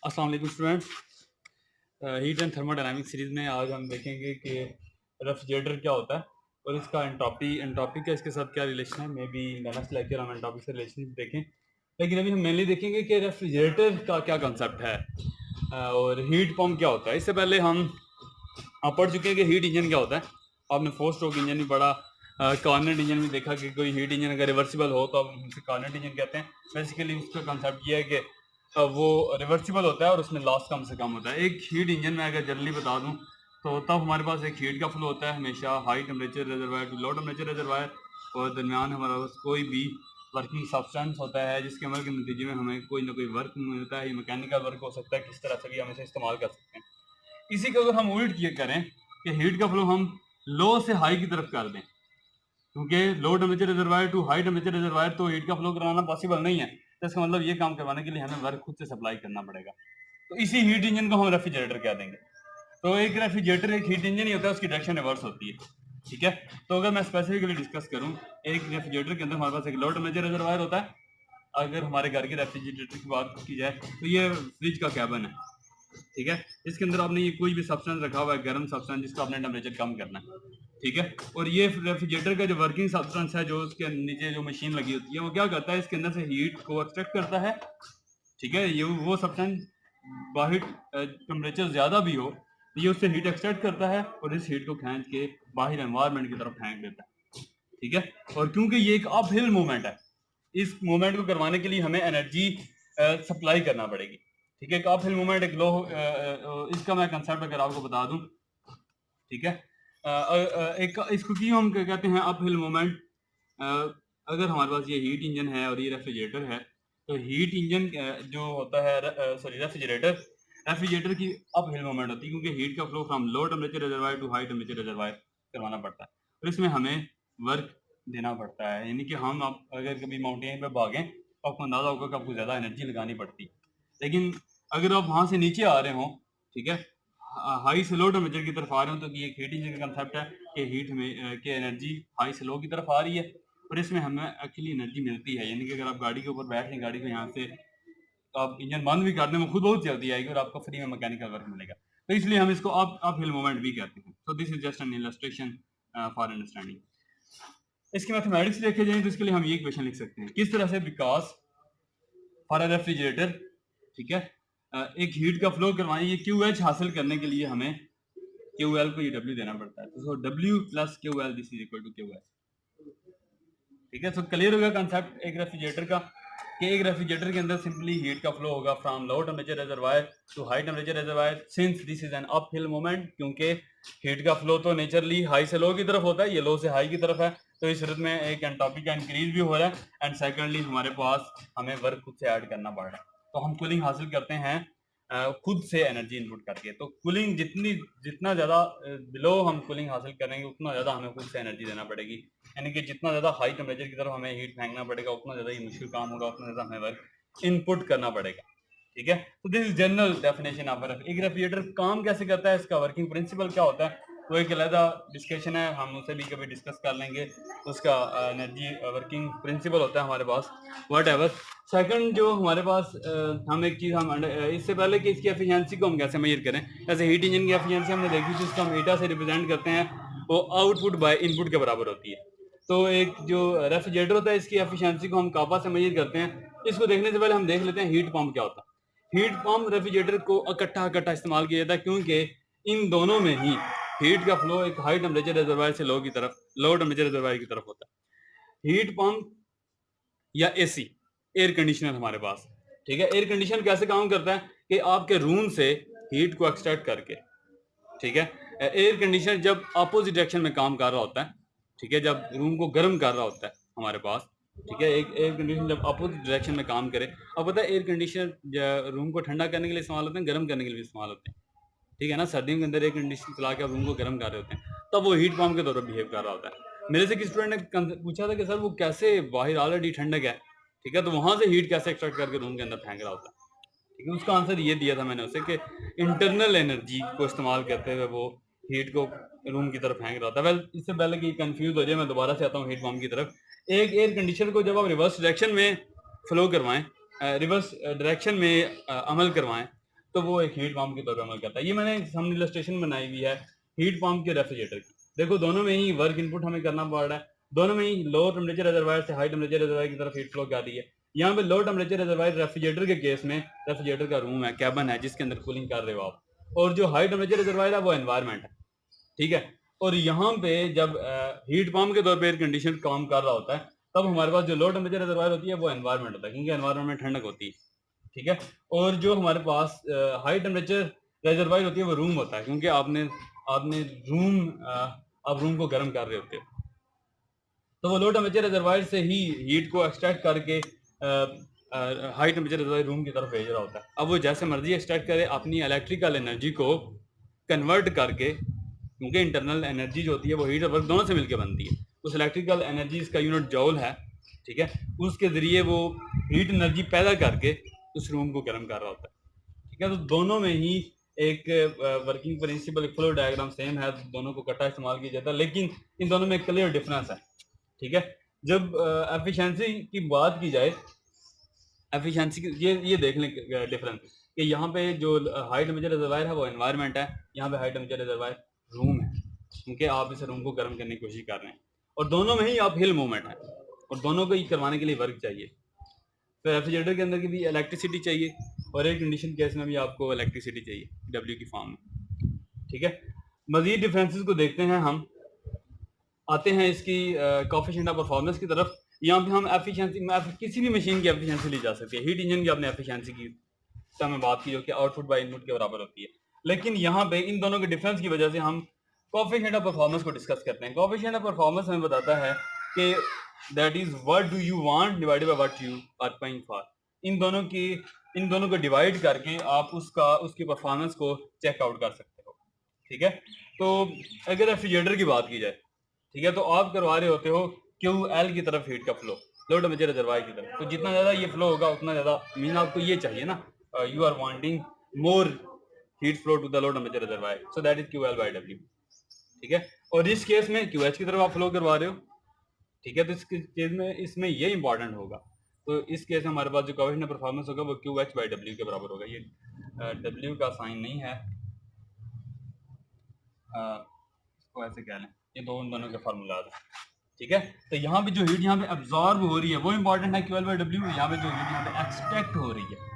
अस्सलाम वालेकुम students. Heat and thermodynamics series में आज हम देखेंगे कि रेफ्रिजरेटर क्या होता है और इसका एंट्रोपी का इसके साथ क्या रिलेशन है। मे बी नेक्स्ट लेक्चर हम एंट्रोपी से रिलेशन देखें, लेकिन अभी हम मेनली देखेंगे कि रेफ्रिजरेटर का क्या कंसेप्ट है और हीट पंप क्या होता है। इससे पहले हम पढ़ चुके हैं कि हीट इंजन क्या होता है। आपने फोर स्ट्रोक इंजन भी पढ़ा, कार्नेट इंजन भी देखा कि कोई हीट इंजन अगर रिवर्सिबल हो तो आप उसे कार्नेट इंजन कहते हैं। बेसिकली उसका कंसेप्ट ये है कि वो रिवर्सिबल होता है और उसमें लॉस कम से कम होता है। एक हीट इंजन में अगर जल्दी बता दूं तो तब हमारे पास एक हीट का फ्लो होता है हमेशा high temperature reservoir to low temperature reservoir, और दरमियान हमारे पास कोई भी वर्किंग सब्सटेंस होता है जिसके अमल के नतीजे में हमें कोई ना कोई वर्क मिलता है। ये मैकेनिकल वर्क हो सकता है, किस तरह से भी हम इसे इस्तेमाल कर सकते हैं। इसी को अगर हम उल्ट किए करें कि हीट का फ्लो हम लो से हाई की तरफ कर दें, क्योंकि low temperature reservoir to high temperature reservoir तो हीट का फ्लो कराना पॉसिबल नहीं है। तो इसका मतलब ये काम करवाने के लिए हमें वर्क खुद से सप्लाई करना पड़ेगा। तो इसी हीट इंजन को हम रेफ्रिजरेटर कह देंगे। तो एक रेफ्रिजरेटर एक हीट इंजन ही होता है, उसकी डायरेक्शन रिवर्स होती है। ठीक है, तो अगर मैं स्पेसिफिकली डिस्कस करूं, एक रेफ्रिजरेटर के अंदर हमारे पास एक लो टेम्परेचर रिजर्वायर होता है। अगर हमारे घर के रेफ्रिजरेटर की बात की जाए तो ये फ्रिज का कैबिन है। ठीक है, इसके अंदर आपने ये कोई भी सब्सटेंस रखा हुआ है, गर्म सब्सटेंस जिसको आपने टेम्परेचर कम करना है। ठीक है, और ये रेफ्रिजरेटर का जो वर्किंग सब्सटेंस है, जो उसके नीचे जो मशीन लगी होती है, वो क्या करता है, इसके अंदर से हीट को एक्सट्रैक्ट करता है। ठीक है, ये वो सब्सटेंस बाहर टेम्परेचर ज्यादा भी हो तो ये उससे हीट एक्सट्रैक्ट करता है और इस हीट को खींच के बाहर एनवायरनमेंट की तरफ फेंक देता है। ठीक है, और क्योंकि ये एक अप हिल मूवमेंट है, इस मूवमेंट को करवाने के लिए हमें एनर्जी सप्लाई करना पड़ेगी। ठीक है, एक अप हिल मूवमेंट एक लो, इसका मैं कंसेप्ट अगर आपको बता दूं। ठीक है, एक इसको क्यों हम कहते हैं अप हिल मूवमेंट। अगर हमारे पास ये हीट इंजन है और ये रेफ्रिजरेटर है, तो हीट इंजन जो होता है, सॉरी रेफ्रिजरेटर, रेफ्रिजरेटर की अप हिल मूवमेंट होती है, क्योंकि हीट का flow from low temperature reservoir to high temperature reservoir करवाना पड़ता है और इसमें हमें वर्क देना पड़ता है। यानी कि हम आप अगर कभी माउंटेन पे भागें तो आपको अंदाजा होगा कि आपको ज्यादा एनर्जी लगानी पड़ती है, लेकिन अगर आप वहां से नीचे आ रहे हो, ठीक है, हाई से लो टेम्परेचर की तरफ आ रहे हो, तो ये एक हीट इंजन का कंसेप्ट है कि हीट में कि एनर्जी हाई से लो की तरफ आ रही है और इसमें हमें एक्चुअली एनर्जी मिलती है। यानी कि अगर आप गाड़ी के ऊपर बैठ लें, गाड़ी को यहाँ से तो आप इंजन बंद भी कर दें, वो खुद बहुत जल्दी आएगी और आपको फ्री में मैकेनिकल वर्क मिलेगा। तो इसलिए हम इसको अप हिल मोमेंट भी कहते हैं। So this is just an illustration for understanding. इसके मैथमेटिक्स देखे जाए तो इसके लिए हम ये इक्वेशन लिख सकते हैं किस तरह से, बिकॉज फॉर अ रेफ्रिजरेटर, ठीक है, एक हीट का फ्लो करवाएं, ये क्यू एच हासिल करने के लिए हमें क्यू एल को ये डब्ल्यू देना पड़ता है। तो W plus Q L this is equal to Q H. ठीक है, तो क्लियर होगा कंसेप्ट एक रेफ्रिजरेटर का कि एक रेफ्रिजरेटर के अंदर सिंपली हीट का फ्लो होगा from low temperature reservoir to high temperature reservoir, since this is an up hill moment, क्योंकि हीट का फ्लो तो नेचुरली हाई से लो की तरफ होता है, ये लो से हाई की तरफ है। तो इस सूरत में एक एंट्रोपी का इंक्रीज भी हो रहा है एंड सेकेंडली हमारे पास हमें वर्क खुद से ऐड करना पड़ रहा है। तो हम कूलिंग हासिल करते हैं खुद से एनर्जी इनपुट करके। तो कूलिंग जितना ज्यादा बिलो हम कूलिंग हासिल करेंगे उतना ज्यादा हमें खुद से एनर्जी देना पड़ेगी। यानी कि जितना ज्यादा हाई टेम्परेचर की तरफ हमें हीट फेंकना पड़ेगा उतना ज्यादा ही मुश्किल काम होगा, उतना ज्यादा हमें वर्क इनपुट करना पड़ेगा। ठीक है, तो this is general definition of एक रेफ्रिजरेटर काम कैसे करता है, इसका वर्किंग प्रिंसिपल क्या होता है, वो एक अलग डिस्कशन है, हम उसे भी कभी डिस्कस कर लेंगे। उसका एनर्जी वर्किंग प्रिंसिपल होता है हमारे पास वट एवर। सेकंड जो हमारे पास हम एक चीज़ हम इससे पहले कि इसकी एफिशिएंसी को हम कैसे मेजर करें, जैसे हीट इंजन की एफिशिएंसी हमने देखी थी, उसको हम ईटा से रिप्रेजेंट करते हैं, वो आउटपुट बाय इनपुट के बराबर होती है। तो एक जो रेफ्रिजरेटर होता है इसकी एफिशिएंसी को हम कापा से मेजर करते हैं। इसको देखने से पहले हम देख लेते हैं हीट पंप क्या होता है। हीट पंप रेफ्रिजरेटर को इकट्ठा इकट्ठा इस्तेमाल किया जाता है, क्योंकि इन दोनों में ही हीट का फ्लो एक हाई टेम्परेचर रिजर्वायर से लो टेम्परेचर रिजर्वायर की तरफ होता है। हीट पंप या एसी, एयर कंडीशनर हमारे पास, ठीक है, एयर कंडीशनर कैसे काम करता है कि आपके रूम से हीट को एक्सट्रैक्ट करके, ठीक है, एयर कंडीशनर जब अपोजिट डायरेक्शन में काम कर रहा होता है, ठीक है, जब रूम को गर्म कर रहा होता है हमारे पास, ठीक है, एक एयर कंडीशनर जब अपोजिट डायरेक्शन में काम करे, अब पता है एयर कंडीशनर रूम को ठंडा करने के लिए इस्तेमाल होते हैं, गर्म करने के लिए इस्तेमाल होते हैं। ठीक है ना, सर्दियों के अंदर एयर कंडीशनर चला के रूम को गर्म कर रहे होते हैं, तब वो हीट पंप के तौर पर बिहेव कर रहा होता है। मेरे से किस स्टूडेंट ने पूछा था कि सर वो कैसे, बाहर ऑलरेडी ठंडक है, ठीक है, तो वहां से हीट कैसे एक्सट्रैक्ट करके रूम के अंदर फेंक रहा होता है। ठीक है, उसका आंसर ये दिया था मैंने उसे कि इंटरनल एनर्जी को इस्तेमाल करते हुए वो हीट को रूम की तरफ फेंक रहा था। वेल, इससे पहले कि कंफ्यूज हो जाए मैं दोबारा से आता हूँ हीट पंप की तरफ। एक एयर कंडीशनर को जब आप रिवर्स डायरेक्शन में फ्लो करवाएं, रिवर्स डायरेक्शन में अमल करवाएं, तो वो एक हीट पंप के तौर पर अमल करता है। ये मैंने हमने इलस्ट्रेशन बनाई हुई है हीट पंप के रेफ्रिजरेटर की। देखो दोनों में ही वर्क इनपुट हमें करना पड़ रहा है, दोनों में ही लो टेम्परेचर रिजर्वायर से हाई टेम्परेचर रिजर्वायर की तरफ हीट फ्लो कर रही है। यहाँ पे लो टेम्परेचर रिजर्वायर रेफ्रिजरेटर के केस में रेफ्रिजरेटर का रूम है, कैबिन है जिसके अंदर कूलिंग कर रहे हो आप, और जो हाई टेम्परेचर रिजर्वायर है वो एनवायरमेंट है, ठीक है। और यहाँ पे जब हीट पंप के तौर पे एयर कंडीशनर काम कर रहा होता है तब हमारे पास जो लो टेम्परेचर रिजर्वायर होती है वो एनवायरमेंट होता है, क्योंकि एनवायरमेंट में ठंडक होती है, ठीक है। और जो हमारे पास हाई टेम्परेचर रिजर्वायर होती है वो रूम होता है, क्योंकि आपने आपने रूम आप रूम को गर्म कर रहे होते हो, तो वो लो टेम्परेचर रिजर्वायर से ही हीट को एक्सट्रैक्ट करके हाई टेम्परेचर रिजर्वायर रूम की तरफ भेज रहा होता है। अब वो जैसे मर्जी एक्सट्रैक्ट करे अपनी इलेक्ट्रिकल एनर्जी को कन्वर्ट करके, क्योंकि इंटरनल एनर्जी जो होती है वो हीट और वर्क दोनों से मिलकर बनती है, उस इलेक्ट्रिकल एनर्जी का यूनिट जॉल है, ठीक है, उसके ज़रिए वो हीट एनर्जी पैदा करके उस रूम को गर्म कर रहा होता है, ठीक है। तो दोनों में ही एक working principle flow diagram same है, दोनों को इकट्ठा इस्तेमाल किया जाता है, लेकिन इन दोनों में एक क्लियर डिफरेंस है, ठीक है। जब एफिशिएंसी की बात की जाए, एफिशिएंसी ये देख लें डिफरेंस कि यहाँ पे जो हाई टेम्परेचर रिजर्वायर है वो एनवायरनमेंट है, यहाँ पे हाई टेम्परेचर रिजर्वायर रूम है, क्योंकि आप इस रूम को गर्म करने की कोशिश कर रहे हैं, और दोनों में ही आप हिल मूवमेंट है, और दोनों को ही करवाने के लिए वर्क चाहिए। तो रेफ्रिजरेटर के अंदर की भी इलेक्ट्रिसिटी चाहिए, और एयर कंडीशन केस में भी आपको इलेक्ट्रिसिटी चाहिए डब्ल्यू की फॉर्म में, ठीक है। मजीद डिफरेंसेस को देखते हैं हम, आते हैं इसकी कोएफिशिएंट ऑफ परफॉर्मेंस की तरफ। यहाँ पे हम एफिशिएंसी, किसी भी मशीन की एफिशिएंसी ली जा सकती है, हीट इंजन की आपने एफिशिएंसी की तो हमें बात की जो कि आउटपुट बाय इनपुट के बराबर होती है, लेकिन यहाँ पे इन दोनों के डिफरेंस की वजह से हम कोएफिशिएंट ऑफ परफॉर्मेंस को डिस्कस करते हैं। कोएफिशिएंट ऑफ परफॉर्मेंस हमें बताता है कि that is what do you want divided by what you are paying for. इन दोनों को डिवाइड करके आप उसकी परफॉर्मेंस को चेकआउट कर सकते हो, ठीक है। तो अगर रेफ्रिजरेटर की बात की जाए, ठीक है, तो आप करवा रहे होते हो क्यू एल की तरफ हीट का फ्लो, लो टेम्परेचर रिजर्वायर की तरफ, तो जितना ज़्यादा ये फ्लो होगा उतना ज़्यादा मीन आपको ये चाहिए ना, you are wanting more heat flow to the low temperature reservoir, so that is Q L by W, ठीक है। और इस केस में क्यू एच की तरफ आप फ्लो करवा रहे हो, ठीक है, तो इस केस में इसमें ये इंपॉर्टेंट होगा, तो इस केस में हमारे पास जो कोएफिशिएंट परफॉर्मेंस होगा वो क्यू एच बाई डब्ल्यू के बराबर होगा। ये डब्ल्यू का साइन नहीं है, इसको ऐसे कह लें, ये दोनों के फार्मूला है, ठीक है। तो यहाँ पे जो हीट यहाँ पे एब्जॉर्ब हो रही है वो इंपॉर्टेंट है क्यू एल बाई डब्ल्यू, यहाँ पे जो हीट यहाँ पे एक्सट्रैक्ट हो रही है,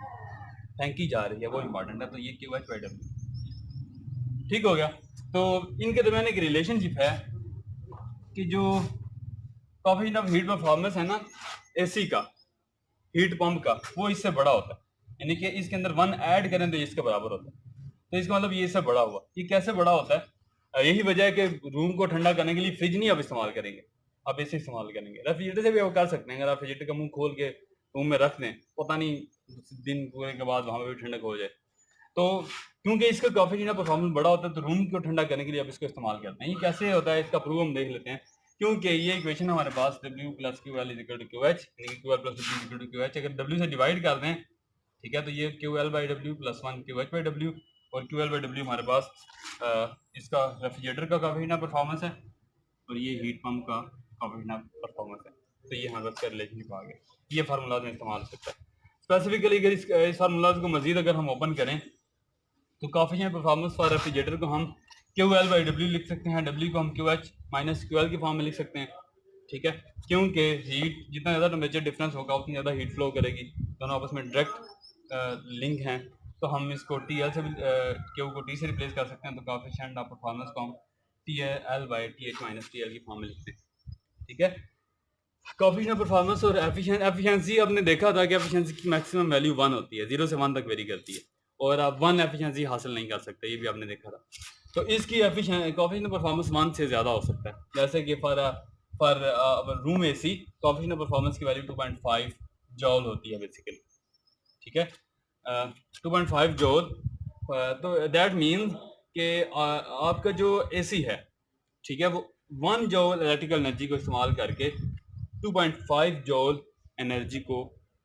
फेंकी जा रही है, वो इंपॉर्टेंट है, तो ये क्यू एच बाई डब्ल्यू, ठीक हो गया। तो इनके दरमियान एक रिलेशनशिप है कि जो कोएफिशिएंट ऑफ हीट परफॉर्मेंस है ना एसी का, हीट पंप का, वो इससे बड़ा होता है, यानी कि इसके अंदर 1 ऐड करें तो इसके बराबर होता है, तो इसका मतलब ये इससे बड़ा हुआ। ये कैसे बड़ा होता है? यही वजह है कि रूम को ठंडा करने के लिए फ्रिज नहीं आप इस्तेमाल करेंगे, आप एसी इस्तेमाल करेंगे। रेफ्रिजरेटर से भी आप कर सकते हैं, अगर आप रेफ्रिजरेटर का मुंह खोल के रूम में रख दें, पता नहीं दिन पूरे के बाद वहां पे भी ठंडक हो जाए, तो क्योंकि इसका कोएफिशिएंट ऑफ परफॉर्मेंस बड़ा होता है तो रूम को ठंडा करने के लिए आप इसको इस्तेमाल करते हैं। ये कैसे होता है इसका प्रूफ हम देख लेते हैं, क्योंकि ये इक्वेशन हमारे पास W plus Q L is equal to Q H, यानी कि Q L plus W equal to Q H, अगर W से डिवाइड कर दें, ठीक है, तो ये Q L by W plus 1 Q H by W, और क्यू एल बाई डब्ल्यू हमारे पास इसका रेफ्रिजरेटर का कोएफिशिएंट ऑफ परफॉर्मेंस है, और ये हीट पंप का कोएफिशिएंट ऑफ परफॉर्मेंस है, तो ये हमारे पास का रिलेशनशिप आ गया। ये फार्मूलाज में इस्तेमाल हो सकता है। स्पेसिफिकली अगर इस फार्मूलाज को मजीद अगर हम ओपन करें तो कोएफिशिएंट परफॉर्मेंस फॉर रेफ्रिजरेटर को हम क्यू एल बाई डब्ल्यू लिख सकते हैं, डब्ल्यू को हम Q H minus Q L की फॉर्म में लिख सकते हैं, ठीक है, क्योंकि हीट जितना ज़्यादा टेम्परेचर डिफरेंस होगा उतनी ज़्यादा हीट फ्लो करेगी, दोनों आपस में डायरेक्ट लिंक हैं, तो हम इसको टी एल से क्यू को टी से रिप्लेस कर सकते हैं, तो कोएफिशिएंट ऑफ परफॉर्मेंस को हम T L by T H minus T L की फॉर्म में लिखते हैं, ठीक है। कोएफिशिएंट परफॉर्मेंस और एफिशिएंसी आपने देखा था कि एफिशिएंसी की मैक्सिमम वैल्यू 1 होती है, 0 से 1 तक वेरी करती है, और आप 1 एफिशिएंसी हासिल नहीं कर सकते, ये भी आपने देखा था। तो इसकी कोएफिशिएंट परफॉर्मेंस 1 से ज़्यादा हो सकता है, जैसे कि for room AC coefficient performance की वैल्यू 2.5 जॉल होती है बेसिकली, ठीक है, 2.5 जॉल, तो दैट मीन्स कि आपका जो एसी है, ठीक है, वो 1 जॉल इलेक्ट्रिकल एनर्जी को इस्तेमाल करके 2.5 जॉल एनर्जी को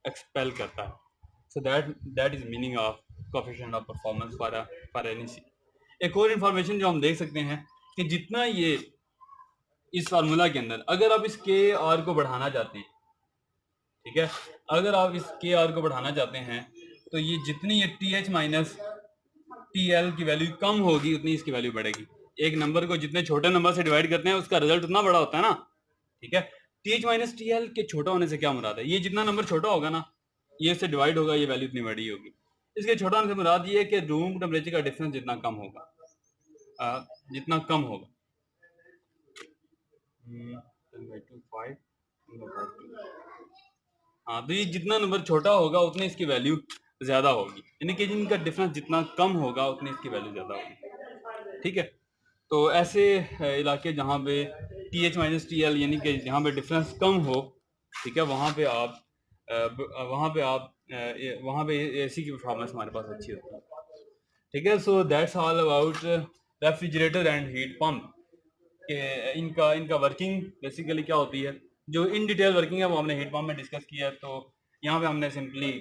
एक्सपेल करता है, so that is meaning of coefficient of performance for any C. एक और इंफॉर्मेशन जो हम देख सकते हैं कि जितना ये इस फार्मूला के अंदर अगर आप इस के आर को बढ़ाना चाहते हैं, ठीक है, अगर आप इस के आर को बढ़ाना चाहते हैं तो ये जितनी ये T H minus T L की वैल्यू कम होगी उतनी इसकी वैल्यू बढ़ेगी। एक नंबर को जितने छोटे नंबर से डिवाइड करते हैं उसका रिजल्ट उतना बड़ा होता है ना, ठीक है। T H minus T L के छोटा होने से क्या मुराद है, ये जितना नंबर छोटा होगा ना ये इससे डिवाइड होगा, ये वैल्यू इतनी बड़ी होगी। इसके छोटा होने से मुराद ये है कि रूम टेम्परेचर का डिफरेंस जितना कम होगा, जितना कम होगा, 10/2 हाँ, तो ये जितना नंबर छोटा होगा उतनी इसकी वैल्यू ज्यादा होगी, यानी कि इनका डिफरेंस जितना कम होगा उतनी इसकी वैल्यू ज्यादा होगी, ठीक है। तो ऐसे इलाके जहाँ पे T H minus T L यानी कि जहाँ पे डिफरेंस कम हो, ठीक है, वहाँ पे एसी की परफॉर्मेंस हमारे पास अच्छी होती है, ठीक है। So that's all about refrigerator and heat pump कि इनका इनका वर्किंग बेसिकली क्या होती है। जो इन डिटेल वर्किंग है वो हमने हीट पंप में डिस्कस किया है, तो यहाँ पे हमने सिंपली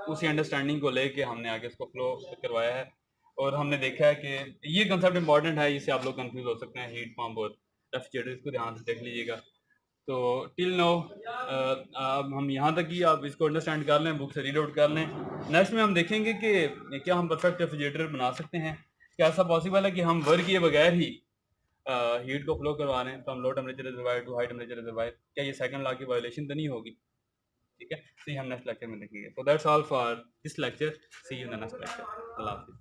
उसी अंडरस्टैंडिंग को लेके हमने आगे उसको फ्लो करवाया है, और हमने देखा है कि ये कंसेप्ट इंपॉर्टेंट है, इससे आप लोग कंफ्यूज हो सकते हैं हीट पंप और रेफ्रिजरेटर, इसको ध्यान से देख लीजिएगा। तो टिल नो अब हम यहाँ तक ही, आप इसको अंडरस्टैंड कर लें, बुक से रीड आउट कर लें। नेक्स्ट में हम देखेंगे कि क्या हम परफेक्ट रेफ्रिजरेटर बना सकते हैं, क्या ऐसा पॉसिबल है कि हम वर्क किए बगैर ही हीट को फ्लो करवा रहे हैं from low temperature reservoir to high temperature reservoir, क्या ये सेकंड लॉ की वायलेशन तो नहीं होगी, ठीक है। तो ये हम नेक्स्ट लेक्चर में देखेंगे। तो that's all for this lecture, see you in the next lecture, अल्लाह हाफिज़।